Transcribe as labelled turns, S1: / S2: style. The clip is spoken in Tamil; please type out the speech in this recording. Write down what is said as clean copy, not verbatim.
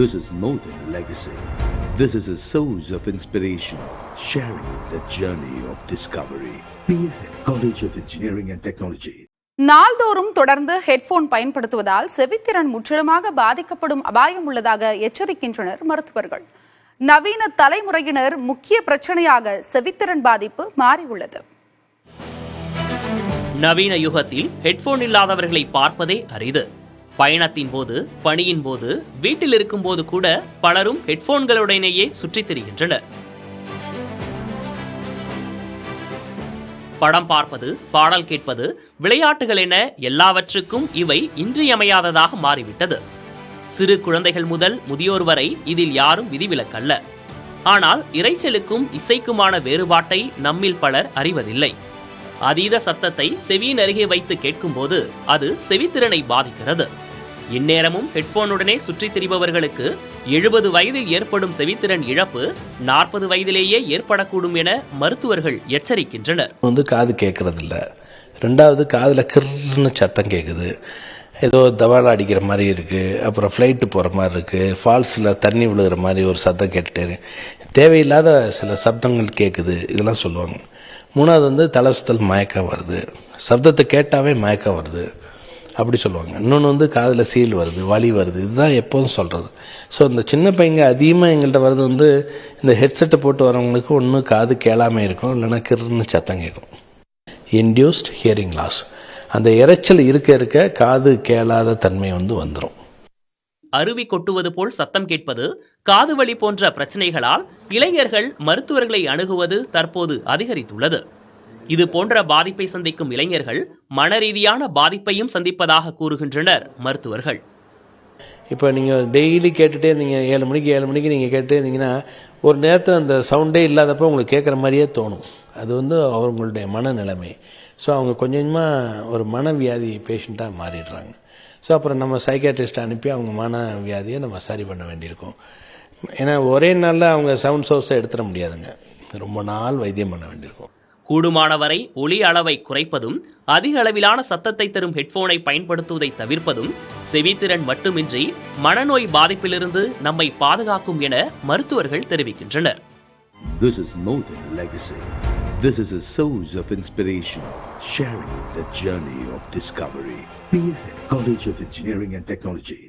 S1: This is more than legacy. This is a source of inspiration, sharing the journey of discovery. PSN College of Engineering and Technology.
S2: நாள்தோறும் தொடர்ந்து ஹெட்போன் பயன்படுத்துவதால் செவித்திறன் முற்றிலுமாக பாதிக்கப்படும் அபாயம் உள்ளதாக எச்சரிக்கின்றனர் மருத்துவர்கள். நவீன தலைமுறையினர் முக்கிய பிரச்சனையாக செவித்திறன் பாதிப்பு மாறியுள்ளது.
S3: நவீன யுகத்தில் ஹெட்போன் இல்லாதவர்களை பார்ப்பதே அரிது. பயணத்தின் போது, பணியின் போது, வீட்டில் இருக்கும் போது கூட பலரும் ஹெட்போன்களுடனேயே சுற்றித் திரிகின்றனர். படம் பார்ப்பது, பாடல் கேட்பது, விளையாட்டுகள் என எல்லாவற்றுக்கும் இவை இன்றியமையாததாக மாறிவிட்டது. சிறு குழந்தைகள் முதல் முதியோர் வரை இதில் யாரும் விதிவிலக்கல்ல. ஆனால் இரைச்சலுக்கும் இசைக்குமான வேறுபாட்டை நம்மில் பலர் அறிவதில்லை. அதீத சத்தத்தை செவியின் அருகே வைத்து கேட்கும்போது அது செவித்திறனை பாதிக்கிறது. இந்நேரமும் ஹெட்போனுடனே சுற்றித் திரிபவர்களுக்கு 70 வயதில் ஏற்படும் செவித்திறன் இழப்பு 40 வயதிலேயே ஏற்படக்கூடும் என மருத்துவர்கள் எச்சரிக்கின்றனர்.
S4: காது கேட்கறது இல்லை, ரெண்டாவது காதில் கிர்னு சத்தம் கேட்குது, ஏதோ தவாலா அடிக்கிற மாதிரி இருக்குது, அப்புறம் ஃப்ளைட்டு போகிற மாதிரி இருக்குது, ஃபால்ஸில் தண்ணி விழுகிற மாதிரி ஒரு சத்தம் கேட்டுட்டே தேவையில்லாத சில சப்தங்கள் கேட்குது, இதெல்லாம் சொல்லுவாங்க. மூணாவது தலை சுத்தல், மயக்கம் வருது, சப்தத்தை கேட்டாவே மயக்கம் வருது அப்படி சொல்லுவாங்க. இன்னொன்று காதில் சீல் வருது, வலி வருது, இதுதான் எப்போதும் சொல்கிறது. ஸோ இந்த சின்ன பையங்க அதிகமாக எங்கள்கிட்ட வர்றது இந்த ஹெட்செட்டை போட்டு வரவங்களுக்கு ஒன்று காது கேளாமல் இருக்கும், இல்லைன்னா கிருன்னு சத்தம் கேட்கும். இன்டியூஸ்ட் ஹியரிங் லாஸ், அந்த இரைச்சல் இருக்க இருக்க காது கேளாத தன்மை வந்துடும்.
S3: அருவி கொட்டுவது போல் சத்தம் கேட்பது, காது வலி போன்ற பிரச்சனைகளால் இளைஞர்கள் மருத்துவர்களை அணுகுவது தற்போது அதிகரித்துள்ளது. இது போன்ற பாதிப்பை சந்திக்கும் இளைஞர்கள் மனரீதியான பாதிப்பையும் சந்திப்பதாக கூறுகின்றனர் மருத்துவர்கள்.
S4: இப்போ நீங்கள் டெய்லி கேட்டுகிட்டே இருந்தீங்க, 7 மணிக்கு நீங்கள் கேட்டுட்டே இருந்தீங்கன்னா ஒரு நேரத்தில் அந்த சவுண்டே இல்லாதப்போ உங்களுக்கு கேட்குற மாதிரியே தோணும். அது அவங்களுடைய மனநிலைமை. ஸோ அவங்க கொஞ்சம் கொஞ்சமாக ஒரு மனவியாதி பேஷண்ட்டாக மாறிடுறாங்க. ஸோ அப்புறம் நம்ம சைக்காட்ரிஸ்ட்டை அனுப்பி அவங்க மனவியாதியை நம்ம சரி பண்ண வேண்டியிருக்கும். ஏன்னா ஒரே நாளில் அவங்க சவுண்ட் சோர்ஸை எடுத்துட முடியாதுங்க, ரொம்ப நாள் வைத்தியம் பண்ண வேண்டியிருக்கும்.
S3: கூடுமானவரை ஒலி அளவை குறைப்பதும், அதிக அளவிலான சத்தத்தை தரும் ஹெட்போனை பயன்படுத்துவதை தவிர்ப்பதும் செவித்திறன் மட்டுமின்றி மனநோய் பாதிப்பிலிருந்து நம்மை பாதுகாக்கும் என மருத்துவர்கள் தெரிவிக்கின்றனர்.
S1: This is more than legacy. This is a source of inspiration, sharing the journey of discovery. PSN College of Engineering and Technology.